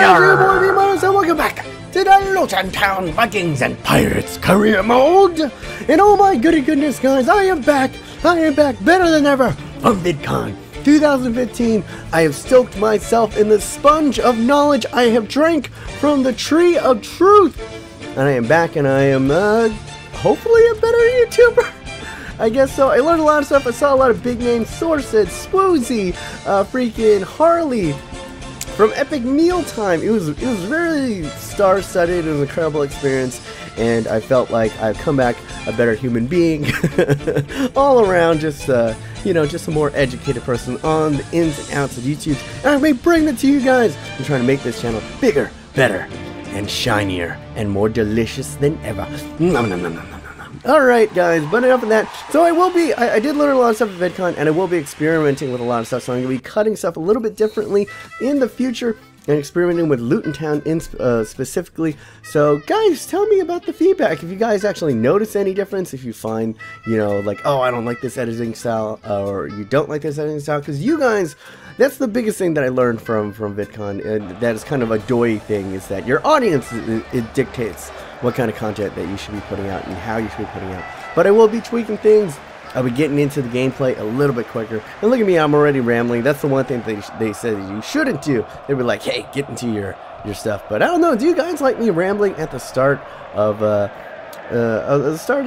guys, your boy V-Minus, and welcome back to the Luton Town Vikings and Pirates career mode. And oh my goodness, guys, I am back better than ever from VidCon 2015. I have stoked myself in the sponge of knowledge I have drank from the tree of truth. And I am back, and I am, hopefully a better YouTuber. I guess so. I learned a lot of stuff. I saw a lot of big name sources. Swoozy, freaking Harley from Epic Mealtime. It was really star-studded. It was an incredible experience, and I felt like I've come back a better human being. All around, just just a more educated person on the ins and outs of YouTube. And I may bring that to you guys. I'm trying to make this channel bigger, better, and shinier, and more delicious than ever. Nom, nom, nom, nom, nom. Alright guys, but enough of that. So I did learn a lot of stuff at VidCon, and I will be experimenting with a lot of stuff, so I'm going to be cutting stuff a little bit differently in the future, and experimenting with Luton Town specifically. So guys, tell me about the feedback, if you guys actually notice any difference, if you find, like, oh, I don't like this editing style, or you don't like this editing style, because you guys, that's the biggest thing that I learned from VidCon, and that is kind of a doy thing, is that your audience, it dictates what kind of content that you should be putting out and how you should be putting out. But I will be tweaking things. I'll be getting into the gameplay a little bit quicker. And look at me, I'm already rambling. That's the one thing they said you shouldn't do. They were like, hey, get into your stuff. But I don't know, do you guys like me rambling at the start of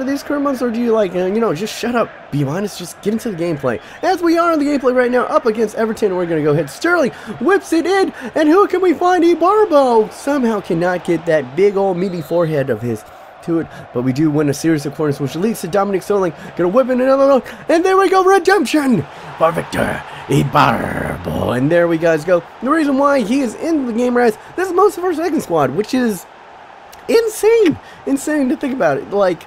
these career months, or do you like, just shut up, B-minus, just get into the gameplay? As we are in the gameplay right now, up against Everton, we're going to go ahead. Sterling whips it in, and who can we find? Barbo somehow cannot get that big old meaty forehead of his to it, but we do win a series of corners, which leads to Dominic Sterling going to whip in another one, and there we go, redemption for Victor Ibarbo. And there we guys go. The reason why he is in the game, right? This is most of our second squad, which is insane to think about it. Like,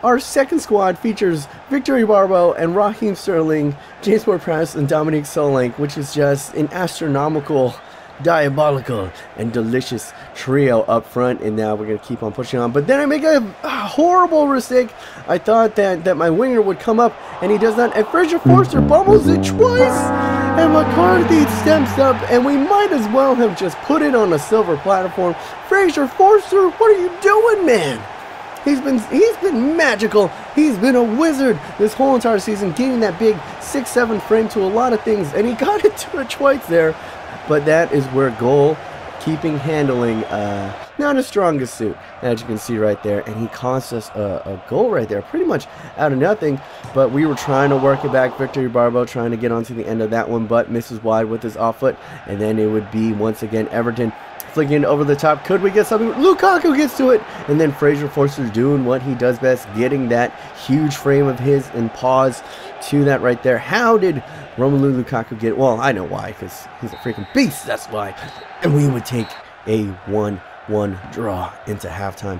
our second squad features Victor Ibarbo and Raheem Sterling, James Ward-Prowse, and Dominic Solanke, which is just an astronomical, diabolical, and delicious trio up front. And now we're going to keep on pushing on. But then I make a horrible mistake. I thought that my winger would come up, and he does not. And Fraser Forster bubbles it twice, and McCarthy steps up, and we might as well have just put it on a silver platform. Fraser Forster, what are you doing, man? He's been magical. He's been a wizard this whole entire season, getting that big 6'7" frame to a lot of things, and he got it to it twice there. But that is where goal-keeping handling, not his strongest suit, as you can see right there. And he cost us a goal right there, pretty much out of nothing. But we were trying to work it back. Victor Ibarbo trying to get onto the end of that one, but misses wide with his off foot. And then it would be, once again, Everton flicking over the top. Could we get something? Lukaku gets to it, and then Fraser Forster doing what he does best, getting that huge frame of his and paws to that right there. How did Romelu Lukaku get it? Well, I know why, because he's a freaking beast, that's why. And we would take a 1-1 draw into halftime.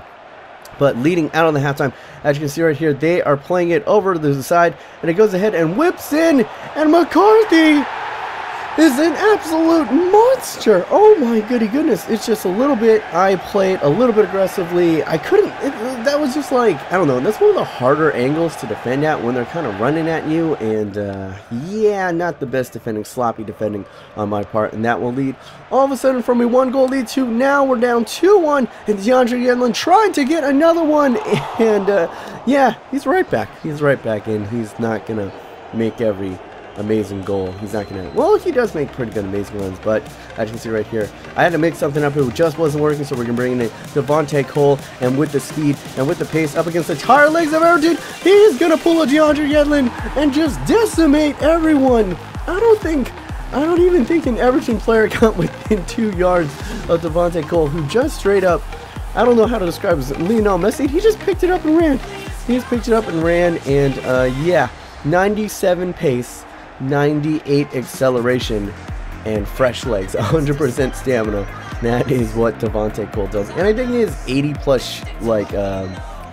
But leading out on the halftime, as you can see right here, they are playing it over to the side, and it goes ahead and whips in, and McCarthy is an absolute monster. Oh my goodness. It's just a little bit, I played a little bit aggressively. I couldn't, that was just like, I don't know, that's one of the harder angles to defend at when they're kind of running at you. And yeah, not the best defending, sloppy defending on my part. And that will lead all of a sudden from a 1-goal lead to now we're down 2-1. And DeAndre Yedlin trying to get another one. And yeah, he's right back. He's right back in. He's not going to make every amazing goal. He's not gonna, well, he does make pretty good amazing runs, but as you can see right here, I had to mix something up. It just wasn't working, so we're gonna bring in Devontae Cole, and with the speed and with the pace up against the tire legs of Everton, he's gonna pull a DeAndre Yedlin and just decimate everyone. I don't even think an Everton player got within 2 yards of Devontae Cole, who just straight up, I don't know how to describe it, Lionel Messi, he just picked it up and ran. He just picked it up and ran, and yeah, 97 pace, 98 acceleration, and fresh legs, 100% stamina. That is what Devontae Cole does, and I think he has 80 plus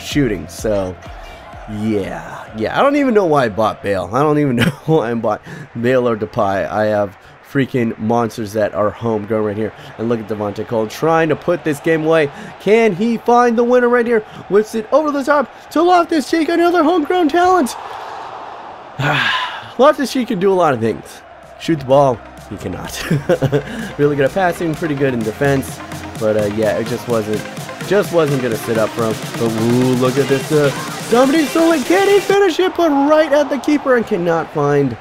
shooting. So yeah, I don't even know why I bought Bale. I don't even know why I bought Bale or Depay. I have freaking monsters that are homegrown right here. And look at Devontae Cole trying to put this game away. Can he find the winner right here? Whips it over the top to Loftus-Cheek, another homegrown talent. Loftus-Cheek can do a lot of things. Shoot the ball, he cannot. Really good at passing, pretty good in defense. but yeah, it just wasn't gonna sit up for him. But ooh, look at this, Dominic Solanke, can he finish it? But right at the keeper and cannot find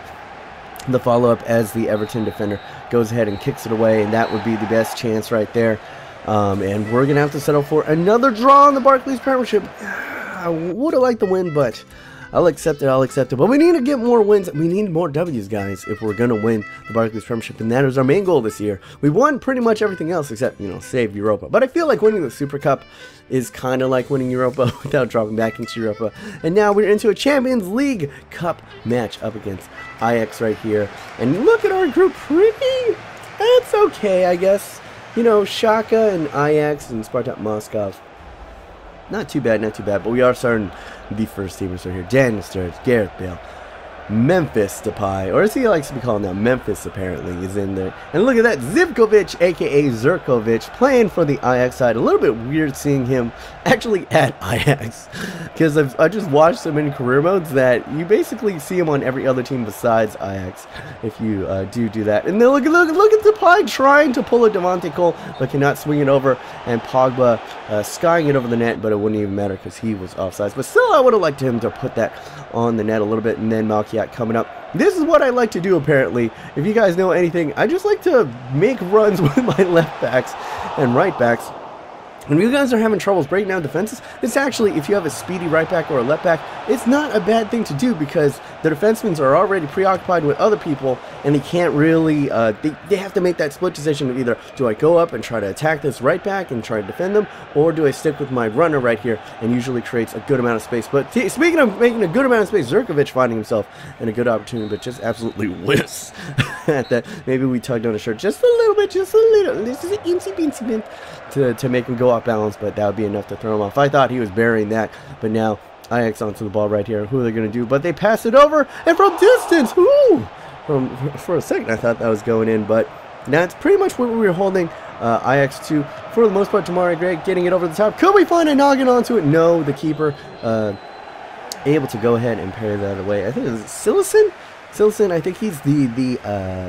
the follow-up as the Everton defender goes ahead and kicks it away, and that would be the best chance right there. And we're gonna have to settle for another draw in the Barclays Premiership. I would have liked the win, but I'll accept it. But we need to get more wins. We need more W's, guys, if we're going to win the Barclays Premiership. And that is our main goal this year. We won pretty much everything else except, you know, save Europa. But I feel like winning the Super Cup is kind of like winning Europa without dropping back into Europa. And now we're into a Champions League Cup match up against Ajax right here. And look at our group. Pretty. That's okay, I guess. You know, Shaka and Ajax and Spartak Moscow. Not too bad, but we are starting the first teamers right here. Daniel Sturridge, Gareth Bale, Memphis Depay, or as he likes to be called now, Memphis apparently is in there. And look at that, Zivkovic, aka Zurkovic, playing for the Ajax side. A little bit weird seeing him actually at Ajax, because I just watched him in career modes that you basically see him on every other team besides Ajax, if you do that. And then look at Depay trying to pull a Devontae Cole, but cannot swing it over, and Pogba skying it over the net, but it wouldn't even matter because he was offsides. But still, I would have liked him to put that on the net a little bit. And then Malkiat coming up. This is what I like to do, apparently. If you guys know anything, I just like to make runs with my left backs and right backs. When you guys are having troubles breaking down defenses, it's actually, if you have a speedy right back or a left back, it's not a bad thing to do because the defensemen are already preoccupied with other people and they can't really, they have to make that split decision of either, do I go up and try to attack this right back and try to defend them, or do I stick with my runner right here and usually creates a good amount of space. But speaking of making a good amount of space, Zurkovic finding himself in a good opportunity, but just absolutely whiffs at that. Maybe we tugged on his shirt just a little bit, just an incy bit to make him go off balance, but that would be enough to throw him off. I thought he was burying that, but now Ajax onto the ball right here. Who are they going to do? But they pass it over, and from distance, whoo! For a second I thought that was going in, but that's pretty much what we were holding Ajax to for the most part. Tamari Gray getting it over the top. Could we find a noggin onto it? No, the keeper able to go ahead and parry that away. I think it was Sillissen, I think he's the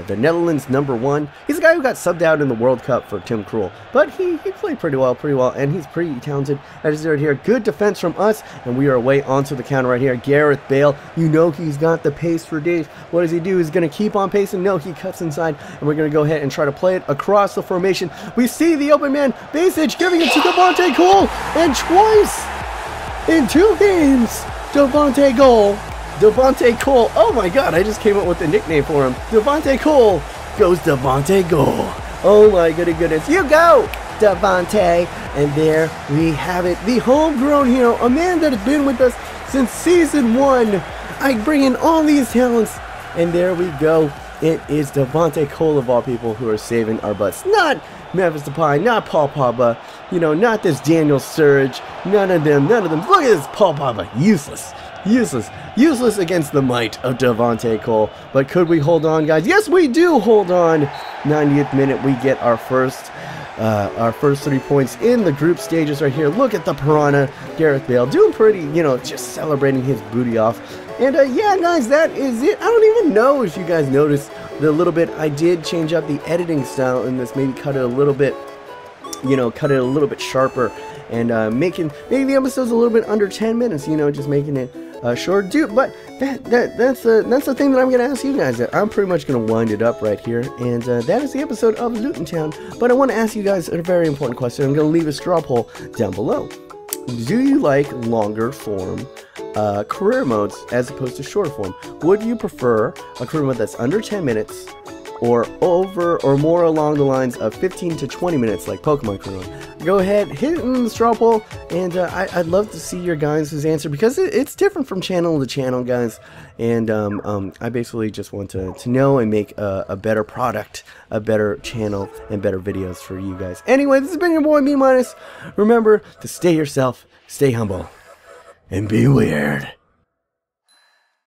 Netherlands #1. He's the guy who got subbed out in the World Cup for Tim Krul, but he played pretty well, and he's pretty talented. That is right here. Good defense from us, and we are away onto the counter right here. Gareth Bale, you know he's got the pace for days. What does he do? He's going to keep on pacing. No, he cuts inside, and we're going to go ahead and try to play it across the formation. We see the open man, Basic giving it to Devontae Cole, and twice in 2 games, Devontae Cole, oh my god, I just came up with a nickname for him. Devontae Cole goes Devontae Goal. Oh my goodness, you go, Devontae. And there we have it, the homegrown hero, a man that has been with us since season 1. I bring in all these talents, and there we go. It is Devontae Cole of all people who are saving our butts. Not Memphis Depay, not Paul Pogba, you know, not this Daniel Sturridge, none of them. Look at this Paul Pogba, useless against the might of Devontae Cole. But could we hold on, guys? Yes, we do hold on. 90th minute, we get our first 3 points in the group stages right here. Look at the Piranha, Gareth Bale, doing pretty, you know, just celebrating his booty off. And yeah, guys, that is it. I don't even know if you guys noticed the little bit. I did change up the editing style in this, maybe cut it a little bit, you know, cut it a little bit sharper, and making the episodes a little bit under 10 minutes, you know, just making it short. Dude, but that's the thing that I'm gonna ask you guys. I'm pretty much gonna wind it up right here, and that is the episode of Luton Town. But I want to ask you guys a very important question. I'm gonna leave a straw poll down below. Do you like longer form career modes as opposed to short form? Would you prefer a career mode that's under 10 minutes or more along the lines of 15 to 20 minutes like Pokemon career mode? Go ahead, hit it in the straw poll, and I'd love to see your guys' answer, because it's different from channel to channel, guys. And I basically just want to know and make a better product, a better channel, and better videos for you guys. Anyway, this has been your boy Me Minus. Remember to stay yourself, stay humble, and be weird.